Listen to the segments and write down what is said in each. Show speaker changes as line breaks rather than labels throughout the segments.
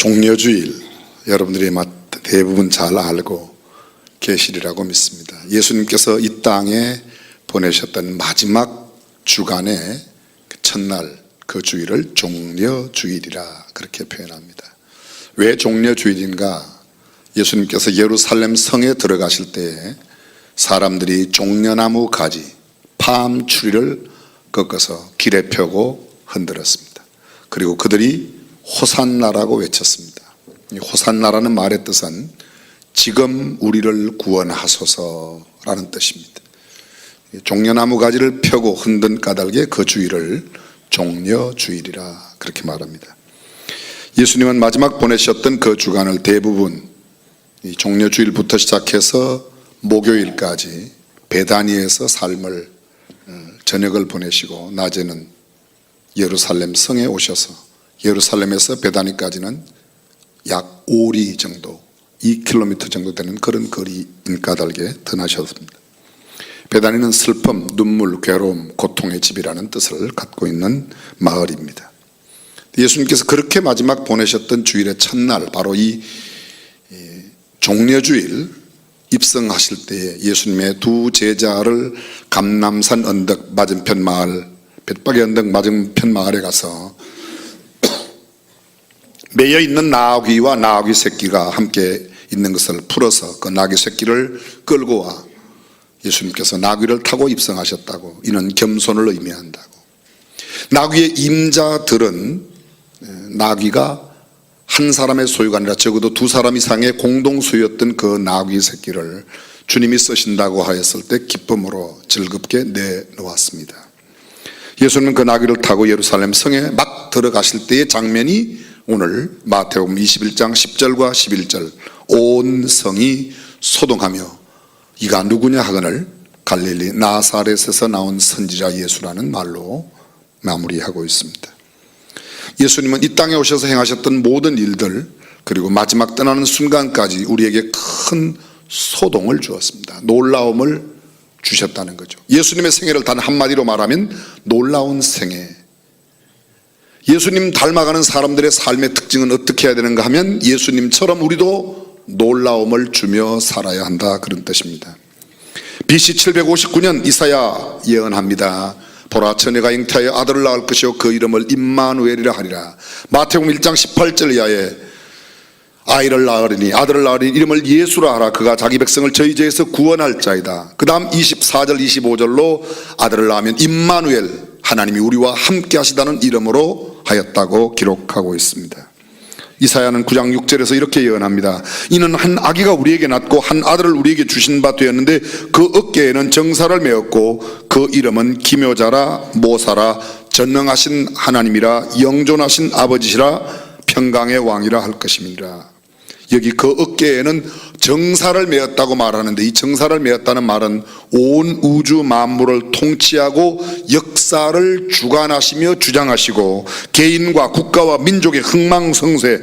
종려주일, 여러분들이 대부분 잘 알고 계시리라고 믿습니다. 예수님께서 이 땅에 보내셨던 마지막 주간의 첫날, 그 주일을 종려주일이라 그렇게 표현합니다. 왜 종려주일인가? 예수님께서 예루살렘 성에 들어가실 때에 사람들이 종려나무 가지, 팜 추리를 꺾어서 길에 펴고 흔들었습니다. 그리고 그들이 호산나라고 외쳤습니다. 이 호산나라는 말의 뜻은 지금 우리를 구원하소서라는 뜻입니다. 종려나무 가지를 펴고 흔든 까닭에 그 주일을 종려주일이라 그렇게 말합니다. 예수님은 마지막 보내셨던 그 주간을 대부분 이 종려주일부터 시작해서 목요일까지 베다니에서 삶을 저녁을 보내시고 낮에는 예루살렘 성에 오셔서 예루살렘에서 베다니까지는 약 5리 정도 2km 정도 되는 그런 거리인 까닭에 떠나셨습니다. 베다니는 슬픔, 눈물, 괴로움, 고통의 집이라는 뜻을 갖고 있는 마을입니다. 예수님께서 그렇게 마지막 보내셨던 주일의 첫날, 바로 이 종려주일 입성하실 때에 예수님의 두 제자를 감람산 언덕 맞은편 마을, 벳박의 언덕 맞은편 마을에 가서 매여 있는 나귀와 나귀 새끼가 함께 있는 것을 풀어서 그 나귀 새끼를 끌고 와 예수님께서 나귀를 타고 입성하셨다고, 이는 겸손을 의미한다고. 나귀의 임자들은 나귀가 한 사람의 소유가 아니라 적어도 두 사람 이상의 공동 소유였던 그 나귀 새끼를 주님이 쓰신다고 하였을 때 기쁨으로 즐겁게 내놓았습니다. 예수님은 그 나귀를 타고 예루살렘 성에 막 들어가실 때의 장면이 오늘 마태복음 21장 10절과 11절, 온 성이 소동하며 이가 누구냐 하거늘 갈릴리 나사렛에서 나온 선지자 예수라는 말로 마무리하고 있습니다. 예수님은 이 땅에 오셔서 행하셨던 모든 일들, 그리고 마지막 떠나는 순간까지 우리에게 큰 소동을 주었습니다. 놀라움을 주셨다는 거죠. 예수님의 생애를 단 한마디로 말하면 놀라운 생애. 예수님 닮아가는 사람들의 삶의 특징은 어떻게 해야 되는가 하면 예수님처럼 우리도 놀라움을 주며 살아야 한다, 그런 뜻입니다. BC 759년 이사야 예언합니다. 보라, 처녀가 잉태하여 아들을 낳을 것이요 그 이름을 임마누엘이라 하리라. 마태복음 1장 18절 이하에 아이를 낳으리니 아들을 낳으리니 이름을 예수라 하라. 그가 자기 백성을 저희 죄에서 구원할 자이다. 그 다음 24절 25절로 아들을 낳으면 임마누엘, 하나님이 우리와 함께 하시다는 이름으로 하였다고 기록하고 있습니다. 이사야는 9장 6절에서 이렇게 예언합니다. 이는 한 아기가 우리에게 낳고 한 아들을 우리에게 주신 바 되었는데 그 어깨에는 정사를 메었고 그 이름은 기묘자라, 모사라, 전능하신 하나님이라, 영존하신 아버지시라, 평강의 왕이라 할 것입니다. 여기 그 어깨에는 정사를 메었다고 말하는데, 이 정사를 메었다는 말은 온 우주 만물을 통치하고 역사를 주관하시며 주장하시고 개인과 국가와 민족의 흥망성쇠,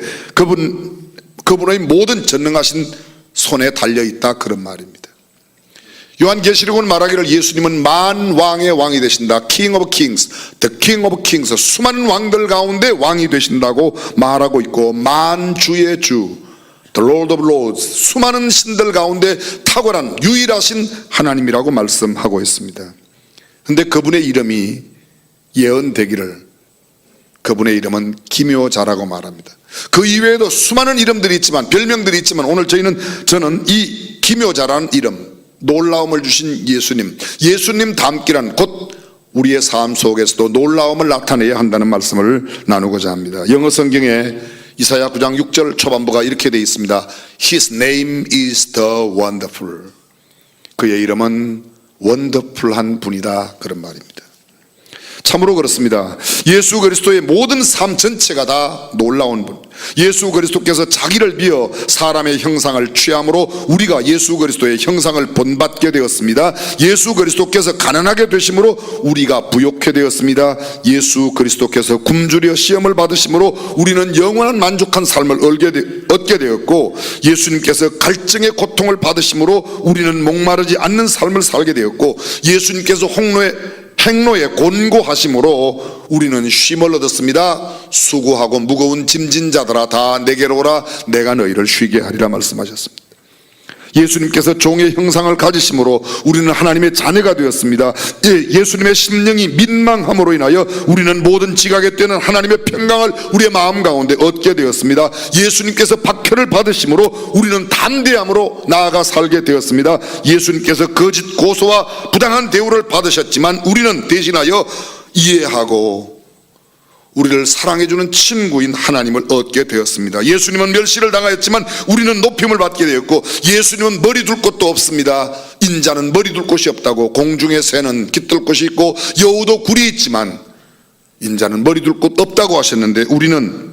그분의 모든 전능하신 손에 달려있다, 그런 말입니다. 요한계시록은 말하기를 예수님은 만왕의 왕이 되신다. King of Kings, The King of Kings, 수많은 왕들 가운데 왕이 되신다고 말하고 있고, 만주의 주, The Lord of Lords, 수많은 신들 가운데 탁월한 유일하신 하나님이라고 말씀하고 있습니다. 그런데 그분의 이름이 예언되기를, 그분의 이름은 기묘자라고 말합니다. 그 이외에도 수많은 이름들이 있지만, 별명들이 있지만, 오늘 저는 이 기묘자라는 이름, 놀라움을 주신 예수님 닮기란 곧 우리의 삶 속에서도 놀라움을 나타내야 한다는 말씀을 나누고자 합니다. 영어 성경에 이사야 9장 6절 초반부가 이렇게 되어 있습니다. His name is the wonderful. 그의 이름은 원더풀한 분이다, 그런 말입니다. 참으로 그렇습니다. 예수 그리스도의 모든 삶 전체가 다 놀라운 분, 예수 그리스도께서 자기를 비어 사람의 형상을 취함으로 우리가 예수 그리스도의 형상을 본받게 되었습니다. 예수 그리스도께서 가난하게 되심으로 우리가 부욕해 되었습니다. 예수 그리스도께서 굶주려 시험을 받으심으로 우리는 영원한 만족한 삶을 얻게 되었고, 예수님께서 갈증의 고통을 받으심으로 우리는 목마르지 않는 삶을 살게 되었고, 예수님께서 홍로에 행로에 곤고하심으로 우리는 쉼을 얻었습니다. 수고하고 무거운 짐진 자들아 다 내게로 오라 내가 너희를 쉬게 하리라 말씀하셨습니다. 예수님께서 종의 형상을 가지심으로 우리는 하나님의 자녀가 되었습니다. 예수님의 심령이 민망함으로 인하여 우리는 모든 지각에 뛰는 하나님의 평강을 우리의 마음 가운데 얻게 되었습니다. 예수님께서 박해를 받으심으로 우리는 담대함으로 나아가 살게 되었습니다. 예수님께서 거짓 고소와 부당한 대우를 받으셨지만 우리는 대신하여 이해하고 우리를 사랑해주는 친구인 하나님을 얻게 되었습니다. 예수님은 멸시를 당하였지만 우리는 높임을 받게 되었고, 예수님은 머리 둘 곳도 없습니다. 인자는 머리 둘 곳이 없다고, 공중의 새는 깃들 곳이 있고 여우도 굴이 있지만 인자는 머리 둘 곳 없다고 하셨는데, 우리는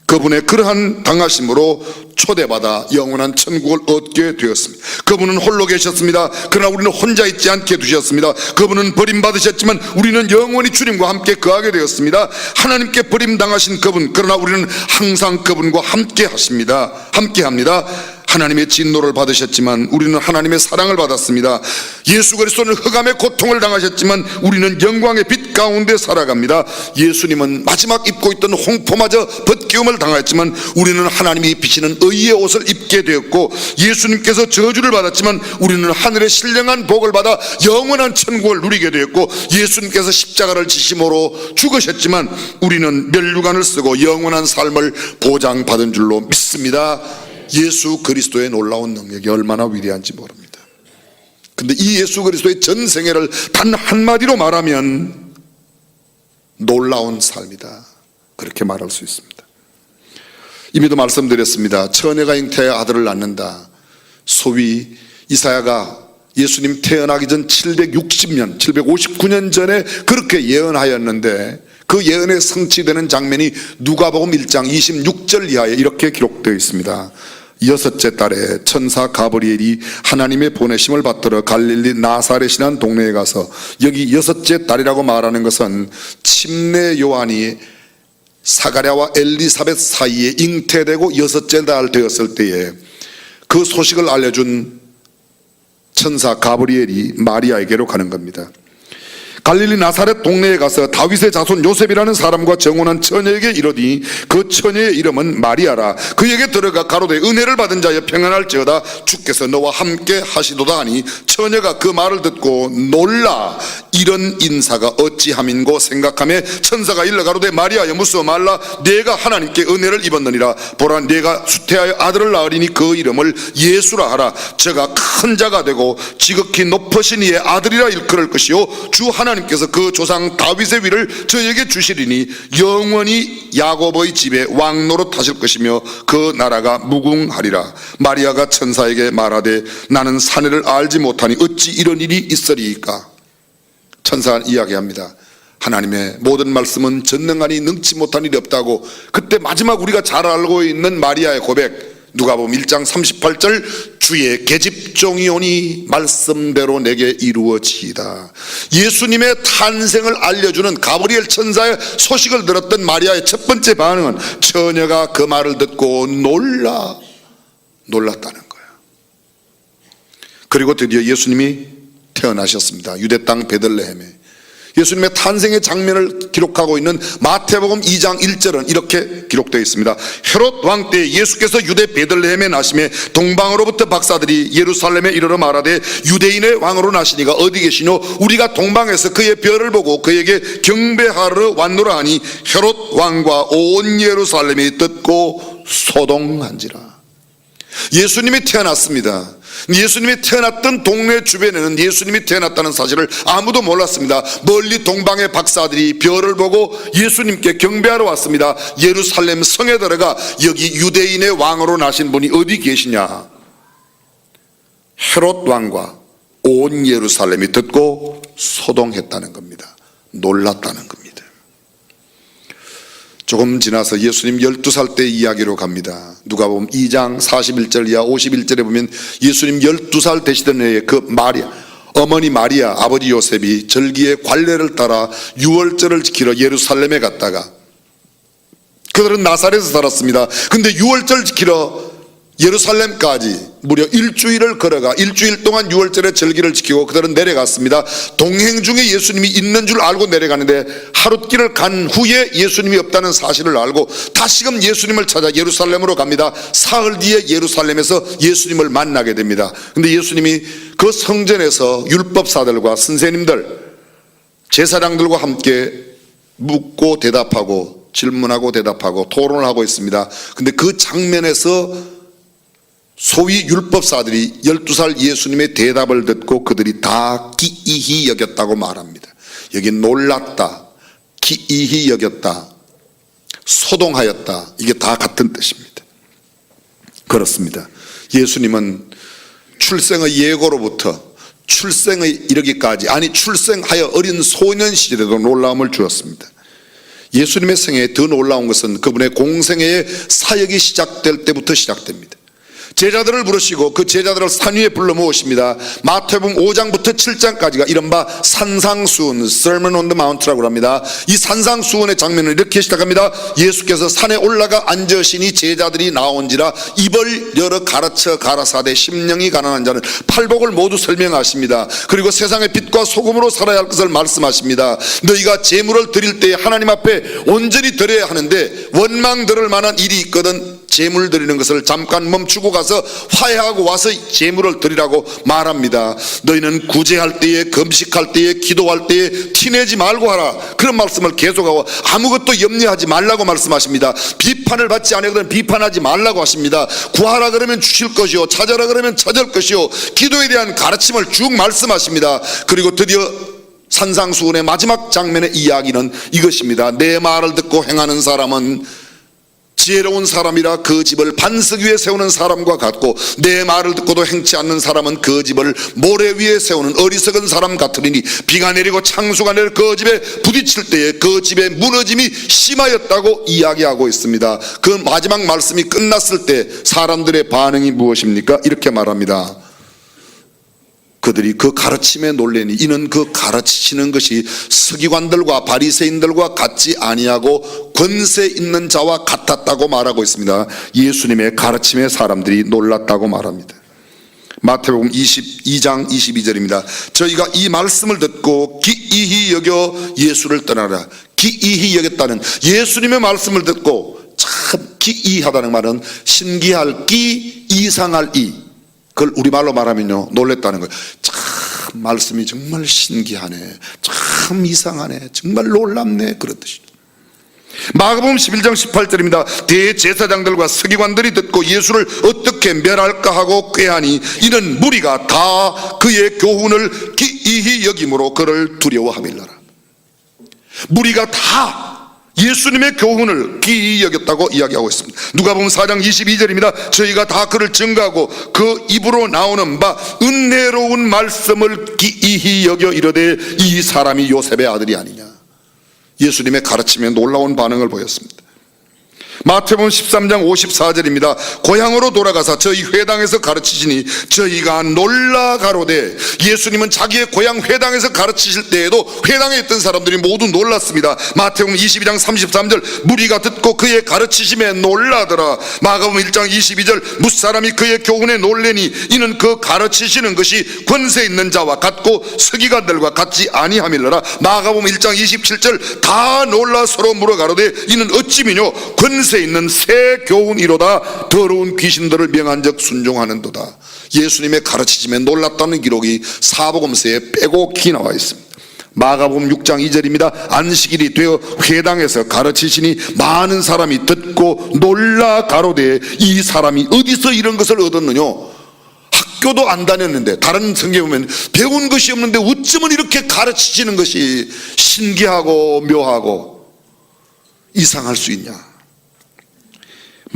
그분의 그러한 당하심으로 초대받아 영원한 천국을 얻게 되었습니다. 그분은 홀로 계셨습니다. 그러나 우리는 혼자 있지 않게 두셨습니다. 그분은 버림받으셨지만 우리는 영원히 주님과 함께 거하게 되었습니다. 하나님께 버림당하신 그분, 그러나 우리는 항상 그분과 함께 하십니다. 함께 합니다. 하나님의 진노를 받으셨지만 우리는 하나님의 사랑을 받았습니다. 예수 그리스도는 흑암의 고통을 당하셨지만 우리는 영광의 빛 가운데 살아갑니다. 예수님은 마지막 입고 있던 홍포마저 벗기움을 당하였지만 우리는 하나님이 입히시는 의의 옷을 입게 되었고, 예수님께서 저주를 받았지만 우리는 하늘의 신령한 복을 받아 영원한 천국을 누리게 되었고, 예수님께서 십자가를 지심으로 죽으셨지만 우리는 멸류관을 쓰고 영원한 삶을 보장받은 줄로 믿습니다. 예수 그리스도의 놀라운 능력이 얼마나 위대한지 모릅니다. 근데 이 예수 그리스도의 전생애를 단 한마디로 말하면 놀라운 삶이다, 그렇게 말할 수 있습니다. 이미도 말씀드렸습니다. 처녀가 잉태하여 아들을 낳는다. 소위 이사야가 예수님 태어나기 전 760년 759년 전에 그렇게 예언하였는데, 그 예언의 성취되는 장면이 누가복음 1장 26절 이하에 이렇게 기록되어 있습니다. 여섯째 달에 천사 가브리엘이 하나님의 보내심을 받들어 갈릴리 나사렛이라는 동네에 가서, 여기 여섯째 달이라고 말하는 것은 침례 요한이 사가랴와 엘리사벳 사이에 잉태되고 여섯째 달 되었을 때에 그 소식을 알려준 천사 가브리엘이 마리아에게로 가는 겁니다. 갈릴리 나사렛 동네에 가서 다윗의 자손 요셉이라는 사람과 정혼한 처녀에게 이르니 그 처녀의 이름은 마리아라. 그에게 들어가 가로되 은혜를 받은 자여 평안할지어다, 주께서 너와 함께 하시도다 하니, 처녀가 그 말을 듣고 놀라 이런 인사가 어찌함인고 생각하며 천사가 일러 가로되 마리아여 무서워 말라, 내가 하나님께 은혜를 입었느니라. 보라 내가 수태하여 아들을 낳으리니 그 이름을 예수라 하라. 저가 큰 자가 되고 지극히 높으신 이의 아들이라 일컬을 것이요 주 하나님께서 그 조상 다윗의 위를 저에게 주시리니 영원히 야곱의 집에 왕노릇 하실 것이며 그 나라가 무궁하리라. 마리아가 천사에게 말하되 나는 사내를 알지 못하니 어찌 이런 일이 있으리이까. 천사는 이야기합니다. 하나님의 모든 말씀은 전능하니 능치 못한 일이 없다고. 그때 마지막 우리가 잘 알고 있는 마리아의 고백, 누가복음 1장 38절, 주의 계집종이 오니 말씀대로 내게 이루어지이다. 예수님의 탄생을 알려주는 가브리엘 천사의 소식을 들었던 마리아의 첫 번째 반응은 처녀가 그 말을 듣고 놀랐다는 거예요. 그리고 드디어 예수님이 태어나셨습니다. 유대 땅 베들레헴에. 예수님의 탄생의 장면을 기록하고 있는 마태복음 2장 1절은 이렇게 기록되어 있습니다. 헤롯 왕 때 예수께서 유대 베들레헴에 나심에 동방으로부터 박사들이 예루살렘에 이르러 말하되 유대인의 왕으로 나시니가 어디 계시뇨? 우리가 동방에서 그의 별을 보고 그에게 경배하러 왔노라 하니 헤롯 왕과 온 예루살렘이 듣고 소동한지라. 예수님이 태어났습니다. 예수님이 태어났던 동네 주변에는 예수님이 태어났다는 사실을 아무도 몰랐습니다. 멀리 동방의 박사들이 별을 보고 예수님께 경배하러 왔습니다. 예루살렘 성에 들어가 여기 유대인의 왕으로 나신 분이 어디 계시냐? 헤롯 왕과 온 예루살렘이 듣고 소동했다는 겁니다. 놀랐다는 겁니다. 조금 지나서 예수님 12살 때 이야기로 갑니다. 누가복음 2장 41절 이하 51절에 보면 예수님 12살 되시던 해에 그 마리아, 어머니 마리아, 아버지 요셉이 절기의 관례를 따라 유월절을 지키러 예루살렘에 갔다가, 그들은 나사렛에서 살았습니다. 근데 유월절 지키러 예루살렘까지 무려 일주일을 걸어가 일주일 동안 유월절의 절기를 지키고 그들은 내려갔습니다. 동행 중에 예수님이 있는 줄 알고 내려가는데 하룻길을 간 후에 예수님이 없다는 사실을 알고 다시금 예수님을 찾아 예루살렘으로 갑니다. 사흘 뒤에 예루살렘에서 예수님을 만나게 됩니다. 근데 예수님이 그 성전에서 율법사들과 선생님들, 제사장들과 함께 묻고 대답하고 질문하고 대답하고 토론을 하고 있습니다. 근데 그 장면에서 소위 율법사들이 12살 예수님의 대답을 듣고 그들이 다 기이히 여겼다고 말합니다. 여기 놀랐다, 기이히 여겼다, 소동하였다, 이게 다 같은 뜻입니다. 그렇습니다. 예수님은 출생의 예고로부터 출생의 이르기까지, 아니 출생하여 어린 소년 시절에도 놀라움을 주었습니다. 예수님의 생애에 더 놀라운 것은 그분의 공생애의 사역이 시작될 때부터 시작됩니다. 제자들을 부르시고 그 제자들을 산 위에 불러 모으십니다. 마태복음 5장부터 7장까지가 이른바 산상수훈, Sermon on the Mount라고 합니다. 이 산상수훈의 장면을 이렇게 시작합니다. 예수께서 산에 올라가 앉으시니 제자들이 나온지라 입을 열어 가르쳐 가라사대 심령이 가난한 자는 팔복을 모두 설명하십니다. 그리고 세상의 빛과 소금으로 살아야 할 것을 말씀하십니다. 너희가 제물을 드릴 때에 하나님 앞에 온전히 드려야 하는데 원망 들을 만한 일이 있거든 제물 드리는 것을 잠깐 멈추고 가서 화해하고 와서 제물을 드리라고 말합니다. 너희는 구제할 때에, 금식할 때에, 기도할 때에 티내지 말고 하라, 그런 말씀을 계속하고 아무것도 염려하지 말라고 말씀하십니다. 비판을 받지 않으거든 비판하지 말라고 하십니다. 구하라 그러면 주실 것이요, 찾아라 그러면 찾을 것이요, 기도에 대한 가르침을 쭉 말씀하십니다. 그리고 드디어 산상수훈의 마지막 장면의 이야기는 이것입니다. 내 말을 듣고 행하는 사람은 지혜로운 사람이라 그 집을 반석 위에 세우는 사람과 같고 내 말을 듣고도 행치 않는 사람은 그 집을 모래 위에 세우는 어리석은 사람 같으리니 비가 내리고 창수가 내려 그 집에 부딪힐 때에 그 집의 무너짐이 심하였다고 이야기하고 있습니다. 그 마지막 말씀이 끝났을 때 사람들의 반응이 무엇입니까? 이렇게 말합니다. 그들이 그 가르침에 놀래니 이는 그 가르치시는 것이 서기관들과 바리새인들과 같지 아니하고 권세 있는 자와 같았다고 말하고 있습니다. 예수님의 가르침에 사람들이 놀랐다고 말합니다. 마태복음 22장 22절입니다. 저희가 이 말씀을 듣고 기이히 여겨 예수를 떠나라. 기이히 여겼다는, 예수님의 말씀을 듣고 참 기이하다는 말은 신기할 기, 이상할 이, 그걸 우리말로 말하면요 놀랬다는 거예요. 참 말씀이 정말 신기하네, 참 이상하네, 정말 놀랍네, 그런 뜻이죠. 마가복음 11장 18절입니다. 대제사장들과 서기관들이 듣고 예수를 어떻게 멸할까 하고 꾀하니 이는 무리가 다 그의 교훈을 기이히 여김으로 그를 두려워하밀라라. 무리가 다 예수님의 교훈을 기이히 여겼다고 이야기하고 있습니다. 누가복음 4장 22절입니다. 저희가 다 그를 증거하고 그 입으로 나오는 바 은혜로운 말씀을 기이히 여겨 이르되 이 사람이 요셉의 아들이 아니냐. 예수님의 가르침에 놀라운 반응을 보였습니다. 마태복음 13장 54절입니다. 고향으로 돌아가서 저희 회당에서 가르치시니 저희가 놀라 가로되, 예수님은 자기의 고향 회당에서 가르치실 때에도 회당에 있던 사람들이 모두 놀랐습니다. 마태복음 22장 33절 무리가 듣고 그의 가르치심에 놀라더라. 마가복음 1장 22절 뭇사람이 그의 교훈에 놀래니 이는 그 가르치시는 것이 권세 있는 자와 같고 서기관들과 같지 아니함이라. 마가복음 1장 27절 다 놀라 서로 물어 가로되 이는 어찌미뇨 권세 있는 새 교훈이로다. 더러운 귀신들을 명한즉 순종하는도다. 예수님의 가르치심에 놀랐다는 기록이 사복음서에 빼곡히 나와 있습니다. 마가복음 6장 2절입니다. 안식일이 되어 회당에서 가르치시니 많은 사람이 듣고 놀라 가로되 이 사람이 어디서 이런 것을 얻었느냐. 학교도 안 다녔는데, 다른 성경에 보면 배운 것이 없는데 어쩌면 이렇게 가르치시는 것이 신기하고 묘하고 이상할 수 있냐.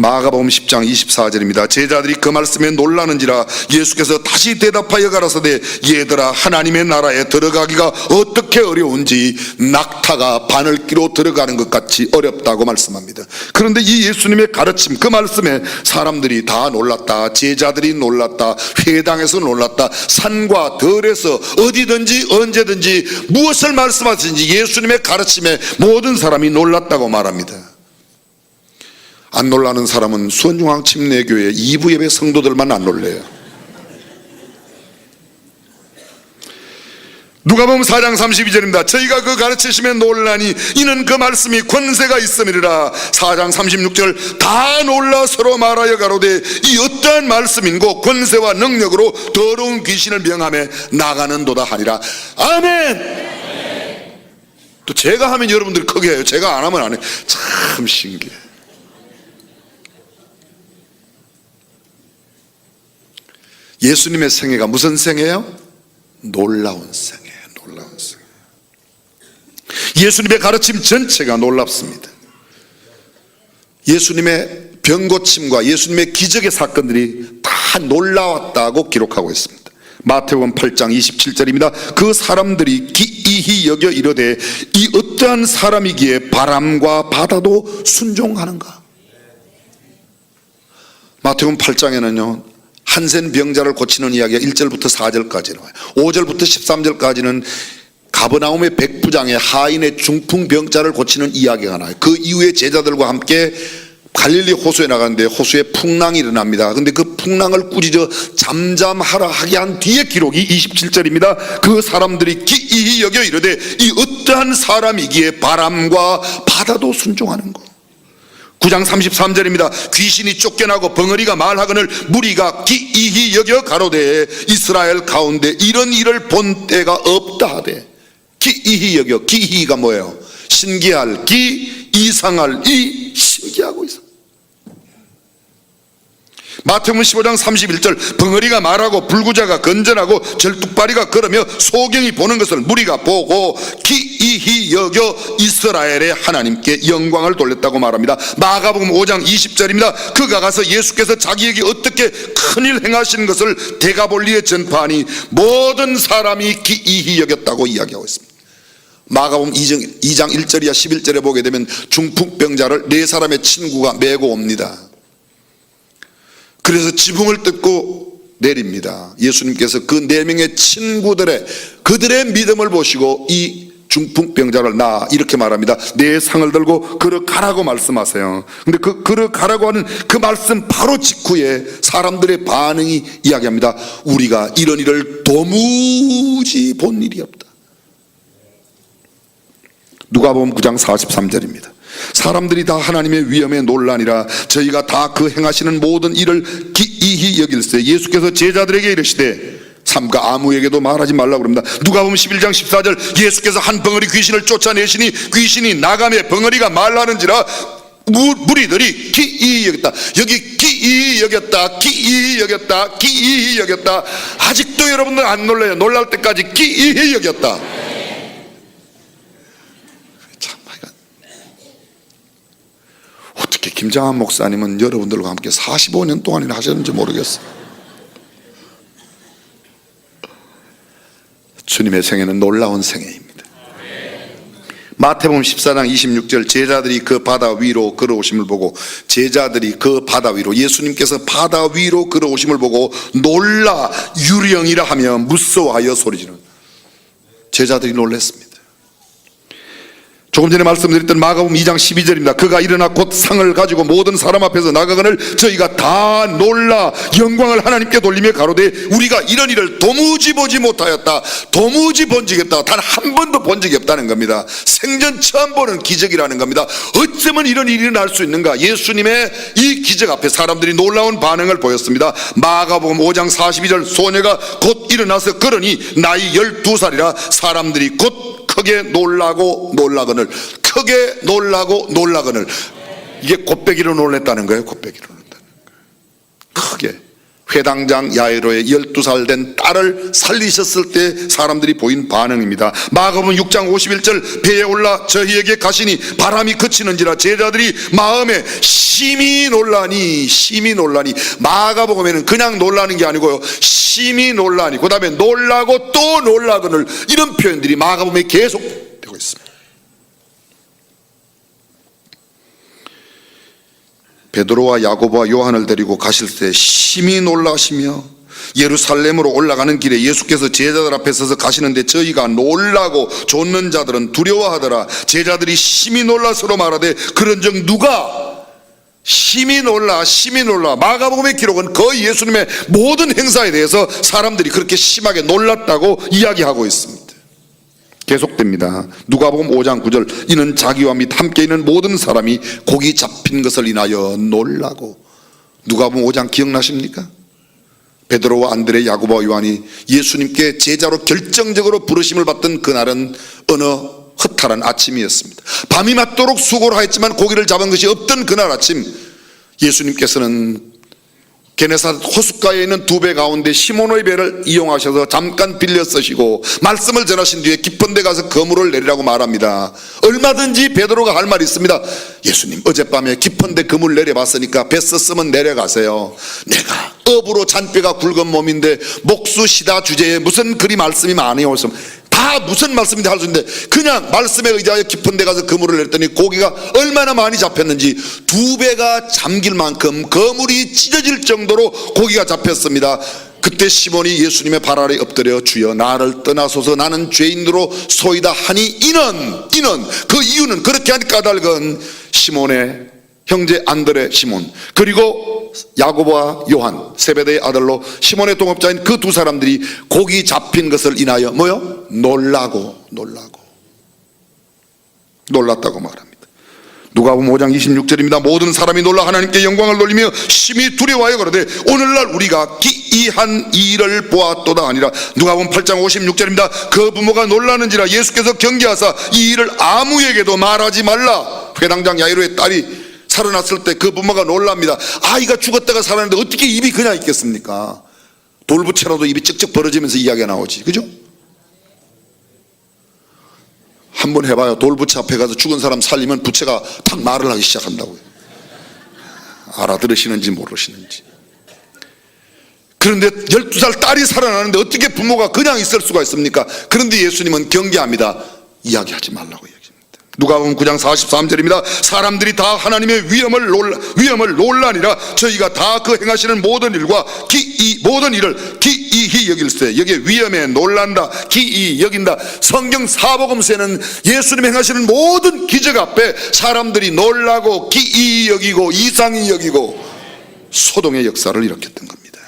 마가복음 10장 24절입니다. 제자들이 그 말씀에 놀라는지라 예수께서 다시 대답하여 가라사대 얘들아 하나님의 나라에 들어가기가 어떻게 어려운지 낙타가 바늘기로 들어가는 것 같이 어렵다고 말씀합니다. 그런데 이 예수님의 가르침, 그 말씀에 사람들이 다 놀랐다. 제자들이 놀랐다. 회당에서 놀랐다. 산과 들에서 어디든지 언제든지 무엇을 말씀하시든지 예수님의 가르침에 모든 사람이 놀랐다고 말합니다. 안 놀라는 사람은 수원중앙침례교회 2부 예배 성도들만 안 놀래요. 누가복음 4장 32절입니다. 저희가 그 가르치심에 놀라니 이는 그 말씀이 권세가 있음이니라. 4장 36절 다 놀라 서로 말하여 가로되 이 어떠한 말씀인고 권세와 능력으로 더러운 귀신을 명하며 나가는도다 하니라. 아멘. 또 제가 하면 여러분들이 크게 해요. 제가 안 하면 안 해요. 참 신기해. 예수님의 생애가 무슨 생애예요? 놀라운 생애예요. 놀라운 생애. 예수님의 가르침 전체가 놀랍습니다. 예수님의 병고침과 예수님의 기적의 사건들이 다 놀라웠다고 기록하고 있습니다. 마태복음 8장 27절입니다. 그 사람들이 기이히 여겨 이르되 이 어떠한 사람이기에 바람과 바다도 순종하는가. 마태복음 8장에는요 한센 병자를 고치는 이야기가 1절부터 4절까지 나와요. 5절부터 13절까지는 가버나움의 백부장의 하인의 중풍병자를 고치는 이야기가 나와요. 그 이후에 제자들과 함께 갈릴리 호수에 나가는데 호수에 풍랑이 일어납니다. 근데 그 풍랑을 꾸짖어 잠잠하라 하게 한 뒤에 기록이 27절입니다. 그 사람들이 기이히 여겨 이르되 이 어떠한 사람이기에 바람과 바다도 순종하는 것. 9장 33절입니다. 귀신이 쫓겨나고 벙어리가 말하거늘 무리가 기이히 여겨 가로되 이스라엘 가운데 이런 일을 본 때가 없다 하되. 기이히 여겨. 기이히가 뭐예요? 신기할 기, 이상할 이, 신기하고 있어. 마태복음 15장 31절 벙어리가 말하고 불구자가 건전하고 절뚝발이가 걸으며 소경이 보는 것을 무리가 보고 기이히 여겨 이스라엘의 하나님께 영광을 돌렸다고 말합니다. 마가복음 5장 20절입니다. 그가 가서 예수께서 자기에게 어떻게 큰일 행하신 것을 데가볼리에 전파하니 모든 사람이 기이히 여겼다고 이야기하고 있습니다. 마가복음 2장 1절이야 11절에 보게 되면 중풍병자를 네 사람의 친구가 메고 옵니다. 그래서 지붕을 뜯고 내립니다. 예수님께서 그 네 명의 친구들의 그들의 믿음을 보시고 이 중풍병자를 나 이렇게 말합니다. 내 상을 들고 걸어가라고 말씀하세요. 근데 그 걸어가라고 하는 그 말씀 바로 직후에 사람들의 반응이 이야기합니다. 우리가 이런 일을 도무지 본 일이 없다. 누가복음 9장 43절입니다. 사람들이 다 하나님의 위엄에 놀라니라. 저희가 다 그 행하시는 모든 일을 기이히 여길세. 예수께서 제자들에게 이르시되 삼가 아무에게도 말하지 말라고 그럽니다. 누가복음 11장 14절 예수께서 한 벙어리 귀신을 쫓아내시니 귀신이 나가며 벙어리가 말하는지라 무리들이 기이히 여겼다. 여기 기이히 여겼다. 기이히 여겼다. 기이히 여겼다. 아직도 여러분들 안 놀라요. 놀랄 때까지 기이히 여겼다. 어떻게 김장한 목사님은 여러분들과 함께 45년 동안이나 하셨는지 모르겠어요. 주님의 생애는 놀라운 생애입니다. 마태복음 14장 26절 제자들이 그 바다 위로 걸어오심을 보고 제자들이 그 바다 위로 예수님께서 바다 위로 걸어오심을 보고 놀라 유령이라 하며 무서워하여 소리지르는 제자들이 놀랐습니다. 조금 전에 말씀드렸던 마가복음 2장 12절입니다. 그가 일어나 곧 상을 가지고 모든 사람 앞에서 나가거늘 저희가 다 놀라 영광을 하나님께 돌리며 가로되 우리가 이런 일을 도무지 보지 못하였다. 도무지 본 적이 없다. 단 한 번도 본 적이 없다는 겁니다. 생전 처음 보는 기적이라는 겁니다. 어쩌면 이런 일이 일어날 수 있는가. 예수님의 이 기적 앞에 사람들이 놀라운 반응을 보였습니다. 마가복음 5장 42절 소녀가 곧 일어나서 걸으니 나이 12살이라 사람들이 곧 크게 놀라고 놀라거늘. 크게 놀라고 놀라거늘. 이게 곱배기로 놀랬다는 거예요. 곱배기로 놀랬다는 거예요. 크게. 회당장 야이로의 12살 된 딸을 살리셨을 때 사람들이 보인 반응입니다. 마가복음 6장 51절 배에 올라 저희에게 가시니 바람이 그치는지라 제자들이 마음에 심히 놀라니. 마가복음에는 그냥 놀라는 게 아니고요 심히 놀라니 그 다음에 놀라고 또 놀라거늘 이런 표현들이 마가복음에 계속 되고 있습니다. 베드로와 야고보와 요한을 데리고 가실 때 심히 놀라시며 예루살렘으로 올라가는 길에 예수께서 제자들 앞에 서서 가시는데 저희가 놀라고 좇는 자들은 두려워하더라. 제자들이 심히 놀라 서로 말하되 그런즉 누가 심히 놀라. 마가복음의 기록은 거의 예수님의 모든 행사에 대해서 사람들이 그렇게 심하게 놀랐다고 이야기하고 있습니다. 계속됩니다. 누가복음 5장 9절, 이는 자기와 및 함께 있는 모든 사람이 고기 잡힌 것을 인하여 놀라고. 누가복음 5장 기억나십니까? 베드로와 안드레, 야고보와 요한이 예수님께 제자로 결정적으로 부르심을 받던 그날은 어느 허탈한 아침이었습니다. 밤이 맞도록 수고를 하였지만 고기를 잡은 것이 없던 그날 아침, 예수님께서는 게네사렛 호숫가에 있는 두 배 가운데 시몬의 배를 이용하셔서 잠깐 빌려 쓰시고 말씀을 전하신 뒤에 깊은 데 가서 그물을 내리라고 말합니다. 얼마든지 베드로가 할 말이 있습니다. 예수님, 어젯밤에 깊은 데 그물 내려봤으니까 배 썼으면 내려가세요. 내가 업으로 잔뼈가 굵은 몸인데 목수시다 주제에 무슨 그리 말씀이 많이 오셨음. 다 무슨 말씀인지 할 수 있는데 그냥 말씀에 의지하여 깊은 데 가서 그물을 냈더니 고기가 얼마나 많이 잡혔는지 두 배가 잠길 만큼 그물이 찢어질 정도로 고기가 잡혔습니다. 그때 시몬이 예수님의 발 아래 엎드려 주여 나를 떠나소서 나는 죄인으로 소이다 하니 이는 그 이유는 그렇게 한 까닭은 시몬의 형제 안드레 시몬 그리고 야고보와 요한 세베대의 아들로 시몬의 동업자인 그 두 사람들이 고기 잡힌 것을 인하여 뭐요? 놀랐다고 말합니다. 누가복음 5장 26절입니다. 모든 사람이 놀라 하나님께 영광을 돌리며 심히 두려워하여 그러되 오늘날 우리가 기이한 일을 보았도다 아니라. 누가복음 8장 56절입니다. 그 부모가 놀라는지라 예수께서 경계하사 이 일을 아무에게도 말하지 말라. 회당장 야이로의 딸이 살아났을 때 그 부모가 놀랍니다. 아이가 죽었다가 살아났는데 어떻게 입이 그냥 있겠습니까? 돌부채라도 입이 쩍쩍 벌어지면서 이야기가 나오지, 그죠? 한번 해봐요. 돌부채 앞에 가서 죽은 사람 살리면 부채가 탁 말을 하기 시작한다고요. 알아들으시는지 모르시는지. 그런데 12살 딸이 살아나는데 어떻게 부모가 그냥 있을 수가 있습니까? 그런데 예수님은 경계합니다. 이야기하지 말라고 얘기합니다. 누가복음 9장 43절입니다. 사람들이 다 하나님의 위엄을 놀라니라. 저희가 다 그 행하시는 모든 일을 기이히 여길세. 여기에 위엄에 놀란다, 기이히 여긴다. 성경 사복음서에는 예수님 행하시는 모든 기적 앞에 사람들이 놀라고 기이히 여기고 이상히 여기고 소동의 역사를 일으켰던 겁니다.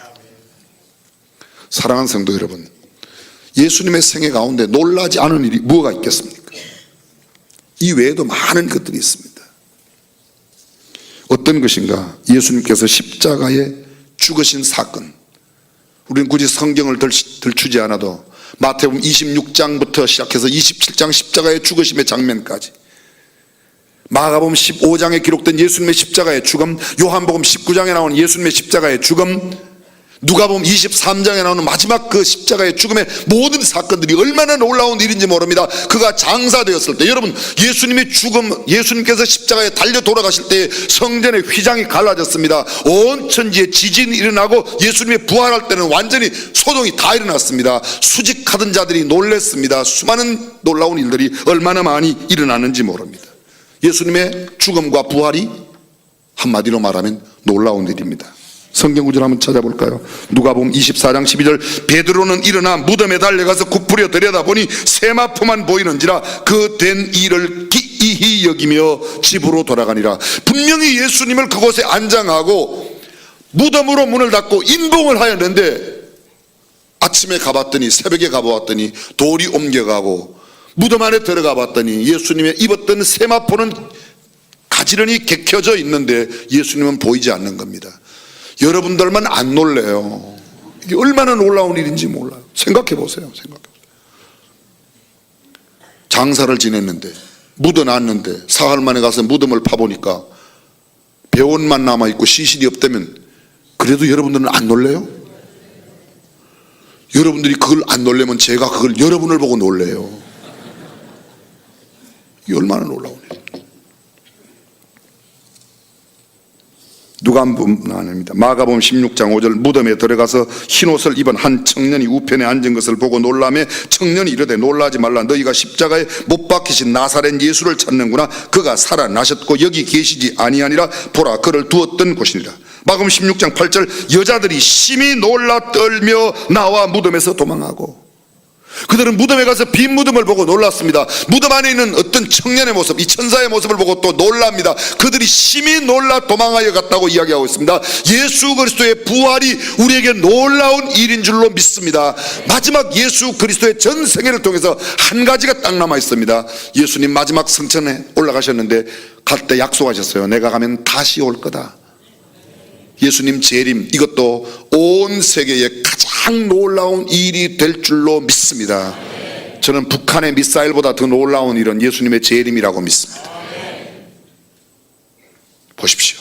사랑하는 성도 여러분, 예수님의 생애 가운데 놀라지 않은 일이 뭐가 있겠습니까? 이 외에도 많은 것들이 있습니다. 어떤 것인가? 예수님께서 십자가에 죽으신 사건. 우리는 굳이 성경을 들추지 않아도 마태복음 26장부터 시작해서 27장 십자가의 죽으심의 장면까지, 마가복음 15장에 기록된 예수님의 십자가의 죽음, 요한복음 19장에 나온 예수님의 십자가의 죽음, 누가복음 23장에 나오는 마지막 그 십자가의 죽음의 모든 사건들이 얼마나 놀라운 일인지 모릅니다. 그가 장사되었을 때, 여러분, 예수님께서 십자가에 달려 돌아가실 때 성전의 휘장이 갈라졌습니다. 온 천지에 지진이 일어나고 예수님이 부활할 때는 완전히 소동이 다 일어났습니다. 수직하던 자들이 놀랐습니다. 수많은 놀라운 일들이 얼마나 많이 일어났는지 모릅니다. 예수님의 죽음과 부활이 한마디로 말하면 놀라운 일입니다. 성경 구절 한번 찾아볼까요? 누가복음 24장 12절, 베드로는 일어나 무덤에 달려가서 굽부려 들여다보니 세마포만 보이는지라 그 된 일을 기이히 여기며 집으로 돌아가니라. 분명히 예수님을 그곳에 안장하고 무덤으로 문을 닫고 인봉을 하였는데 아침에 가봤더니, 새벽에 가보았더니 돌이 옮겨가고 무덤 안에 들어가 봤더니 예수님의 입었던 세마포는 가지런히 개켜져 있는데 예수님은 보이지 않는 겁니다. 여러분들만 안 놀래요. 이게 얼마나 놀라운 일인지 몰라요. 생각해 보세요. 장사를 지냈는데 묻어놨는데 사흘 만에 가서 무덤을 파보니까 배원만 남아있고 시신이 없다면 그래도 여러분들은 안 놀래요? 여러분들이 그걸 안 놀래면 제가 그걸 여러분을 보고 놀래요. 이게 얼마나 놀라운 일이에요. 누가복음 아닙니다. 마가복음 16장 5절, 무덤에 들어가서 흰옷을 입은 한 청년이 우편에 앉은 것을 보고 놀라매 청년이 이르되 놀라지 말라. 너희가 십자가에 못 박히신 나사렛 예수를 찾는구나. 그가 살아나셨고 여기 계시지 아니하니라. 보라, 그를 두었던 곳이니라. 마가복음 16장 8절, 여자들이 심히 놀라 떨며 나와 무덤에서 도망하고. 그들은 무덤에 가서 빈 무덤을 보고 놀랐습니다. 무덤 안에 있는 어떤 청년의 모습, 이 천사의 모습을 보고 또 놀랍니다. 그들이 심히 놀라 도망하여 갔다고 이야기하고 있습니다. 예수 그리스도의 부활이 우리에게 놀라운 일인 줄로 믿습니다. 마지막 예수 그리스도의 전 생애를 통해서 한 가지가 딱 남아 있습니다. 예수님 마지막 성천에 올라가셨는데 갈 때 약속하셨어요. 내가 가면 다시 올 거다. 예수님 재림, 이것도 온 세계에 가장 놀라운 일이 될 줄로 믿습니다. 저는 북한의 미사일보다 더 놀라운 일은 예수님의 재림이라고 믿습니다. 보십시오.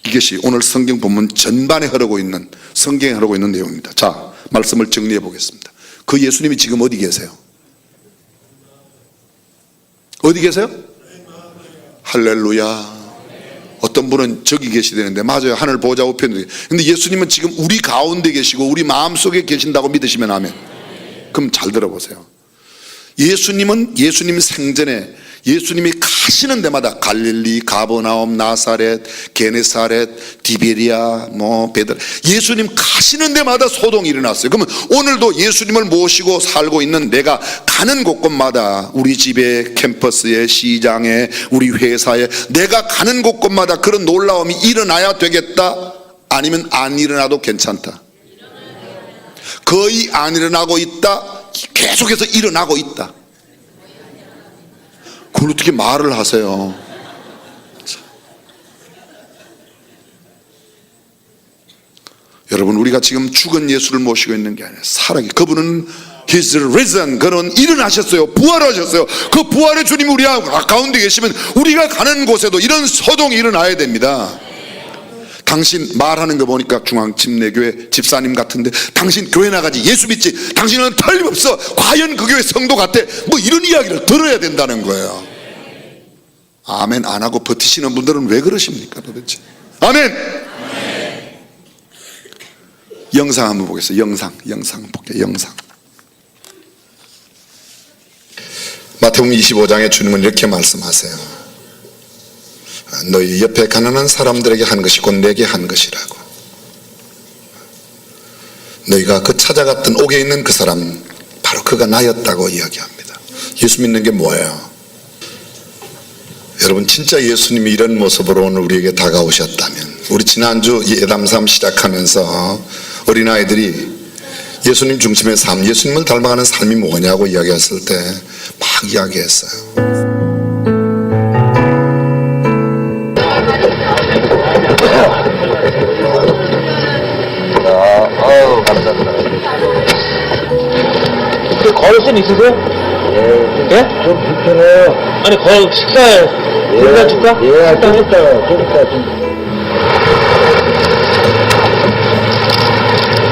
이것이 오늘 성경 본문 전반에 흐르고 있는, 성경에 흐르고 있는 내용입니다. 자, 말씀을 정리해 보겠습니다. 그 예수님이 지금 어디 계세요? 어디 계세요? 할렐루야. 어떤 분은 저기 계시되는데, 맞아요, 하늘 보좌 우편에. 근데 예수님은 지금 우리 가운데 계시고 우리 마음속에 계신다고 믿으시면 아멘. 그럼 잘 들어보세요. 예수님은 예수님 생전에 예수님이 가시는 데마다 갈릴리, 가버나움, 나사렛, 게네사렛, 디베리아, 베들, 예수님 가시는 데마다 소동이 일어났어요. 그러면 오늘도 예수님을 모시고 살고 있는 내가 가는 곳곳마다, 우리 집에, 캠퍼스에, 시장에, 우리 회사에, 내가 가는 곳곳마다 그런 놀라움이 일어나야 되겠다? 아니면 안 일어나도 괜찮다? 거의 안 일어나고 있다? 계속해서 일어나고 있다? 그걸 어떻게 말을 하세요? 여러분, 우리가 지금 죽은 예수를 모시고 있는 게 아니라 살아계, 그분은 He's risen, 그는 일어나셨어요. 부활하셨어요. 그 부활의 주님이 우리 가운데 계시면 우리가 가는 곳에도 이런 소동이 일어나야 됩니다. 당신 말하는 거 보니까 중앙침례교회 집사님 같은데 당신 교회 나가지, 예수 믿지, 당신은 틀림없어, 과연 그 교회 성도 같아, 이런 이야기를 들어야 된다는 거예요. 아멘 안 하고 버티시는 분들은 왜 그러십니까 도대체? 아멘. 영상 한번 보겠습니다. 영상 볼게요. 영상. 마태복음 25장에 주님은 이렇게 말씀하세요. 너희 옆에 가난한 사람들에게 한 것이 곧 내게 한 것이라고. 너희가 그 찾아갔던 옥에 있는 그 사람, 바로 그가 나였다고 이야기합니다. 예수 믿는 게 뭐예요? 여러분, 진짜 예수님이 이런 모습으로 오늘 우리에게 다가오셨다면, 우리 지난주 예담삼 시작하면서 어린아이들이 예수님 중심의 삶, 예수님을 닮아가는 삶이 뭐냐고 이야기했을 때 막 이야기했어요.
감사합니다.
걸을 수는 있으세요? 예?
좀 불편해요.
아니 식사에 우리가 줄까?
예, 좀 이따가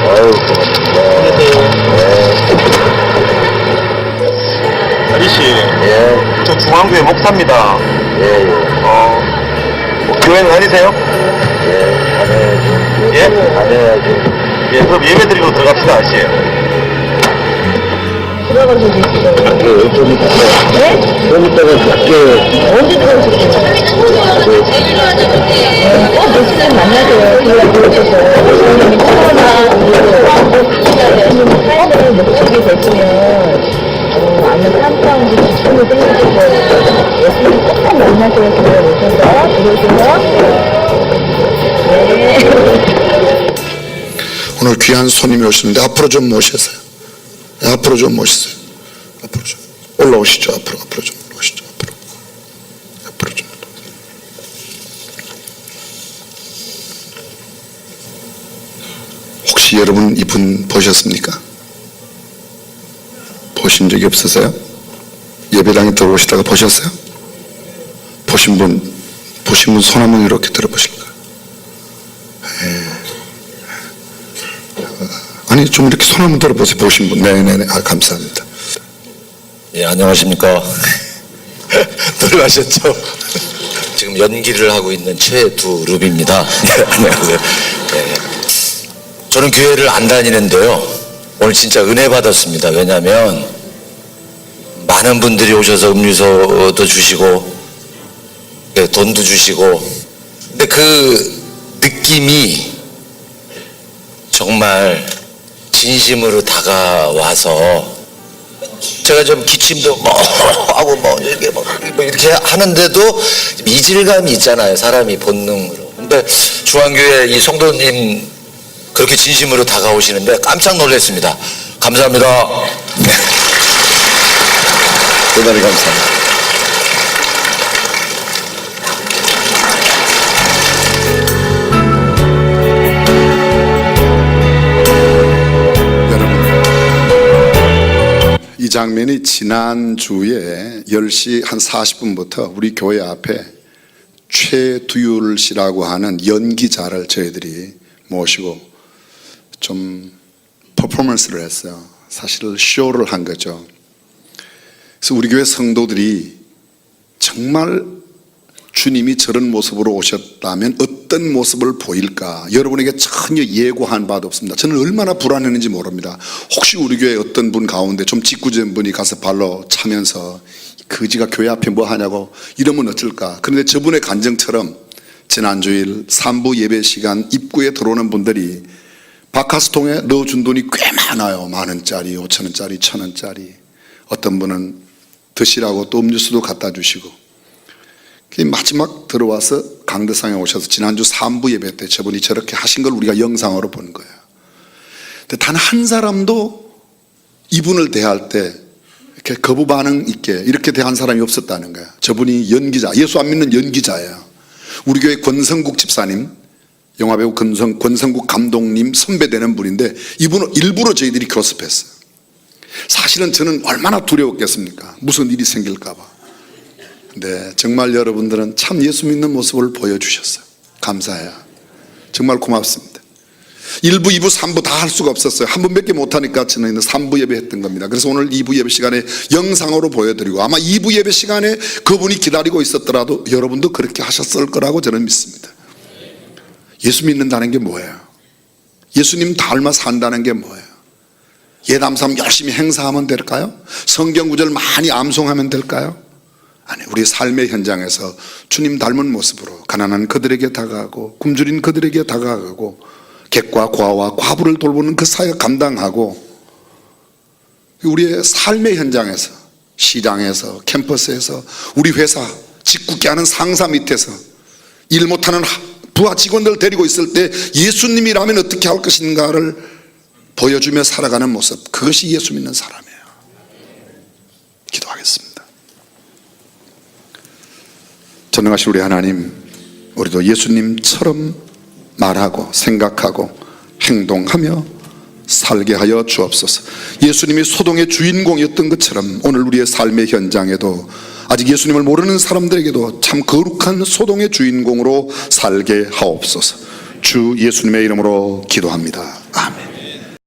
아유,
아저씨,
예,
저 중앙교회 목사입니다.
예,
교회 다니세요?
다녀야지.
예?
다녀야지.
예, 그럼 예배 드리고 들어갑시다, 아저씨.
좀 이따가 갈게요.
언제 들어오셨어요? 며칠 만나세요. 저희가 들어오셔서 예수님이 코로나 사연을 목적이 됐으면 아마 깜짝 기쁨을 들으셔서 예수님 꼭 만나세요. 들어오셔서 네.
오늘 귀한 손님이 오시는데 앞으로 좀 모셔서요. 앞으로 좀 모시세요. 앞으로 좀 올라오시죠. 앞으로 좀 올라오시죠. 앞으로 좀. 혹시 여러분 이분 보셨습니까? 보신 적이 없으세요? 예배당에 들어오시다가 보셨어요? 보신 분 손 한번 이렇게 들어보실까요? 아니, 좀 이렇게 손 한번 들어보세요. 보신 분. 네네네. 감사합니다.
예, 안녕하십니까. 놀라셨죠? 지금 연기를 하고 있는 최두릅입니다. 네, 안녕하세요. 네. 저는 교회를 안 다니는데요, 오늘 진짜 은혜 받았습니다. 왜냐하면 많은 분들이 오셔서 음료수도 주시고, 네, 돈도 주시고, 근데 그 느낌이 정말 진심으로 다가와서 제가 좀 기침도 뭐 하고 뭐 이렇게 뭐 이렇게 하는데도 이질감이 있잖아요, 사람이 본능으로. 근데 중앙교회 이 성도님 그렇게 진심으로 다가오시는데 깜짝 놀랐습니다. 감사합니다. 대단히 감사합니다.
이 장면이 지난주에 10시 한 40분부터 우리 교회 앞에 최두율 씨라고 하는 연기자를 저희들이 모시고 좀 퍼포먼스를 했어요. 사실 쇼를 한 거죠. 그래서 우리 교회 성도들이 정말 주님이 저런 모습으로 오셨다면 어떤 모습을 보일까 여러분에게 전혀 예고한 바도 없습니다. 저는 얼마나 불안했는지 모릅니다. 혹시 우리 교회 어떤 분 가운데 좀 직구전 분이 가서 발로 차면서 그지가 교회 앞에 뭐 하냐고 이러면 어쩔까. 그런데 저분의 간증처럼 지난주일 3부 예배 시간 입구에 들어오는 분들이 바카스통에 넣어준 돈이 꽤 많아요. 10,000원짜리 5,000원짜리 1,000원짜리 어떤 분은 드시라고 또 음료수도 갖다 주시고 마지막 들어와서 강대상에 오셔서 지난주 3부 예배 때 저분이 저렇게 하신 걸 우리가 영상으로 본 거예요. 근데 단 한 사람도 이분을 대할 때 이렇게 거부 반응 있게 이렇게 대한 사람이 없었다는 거예요. 저분이 연기자, 예수 안 믿는 연기자예요. 우리 교회 권성국 집사님, 영화배우 권성국 감독님 선배되는 분인데 이분은 일부러 저희들이 교습했어요. 사실은 저는 얼마나 두려웠겠습니까? 무슨 일이 생길까 봐. 네, 정말 여러분들은 참 예수 믿는 모습을 보여주셨어요. 감사해요. 정말 고맙습니다. 1부, 2부, 3부 다 할 수가 없었어요. 한 번밖에 못하니까 저는 3부 예배 했던 겁니다. 그래서 오늘 2부 예배 시간에 영상으로 보여드리고 아마 2부 예배 시간에 그분이 기다리고 있었더라도 여러분도 그렇게 하셨을 거라고 저는 믿습니다. 예수 믿는다는 게 뭐예요? 예수님 닮아 산다는 게 뭐예요? 예담삼 열심히 행사하면 될까요? 성경 구절 많이 암송하면 될까요? 아니, 우리 삶의 현장에서 주님 닮은 모습으로 가난한 그들에게 다가가고 굶주린 그들에게 다가가고 객과 고아와 과부를 돌보는 그 사역 감당하고 우리의 삶의 현장에서 시장에서 캠퍼스에서 우리 회사 짓궂게 하는 상사 밑에서 일 못하는 부하 직원들 데리고 있을 때 예수님이라면 어떻게 할 것인가를 보여주며 살아가는 모습, 그것이 예수 믿는 사람이에요. 기도하겠습니다. 전능하신 우리 하나님, 우리도 예수님처럼 말하고 생각하고 행동하며 살게 하여 주옵소서. 예수님이 소동의 주인공이었던 것처럼 오늘 우리의 삶의 현장에도 아직 예수님을 모르는 사람들에게도 참 거룩한 소동의 주인공으로 살게 하옵소서. 주 예수님의 이름으로 기도합니다. 아멘.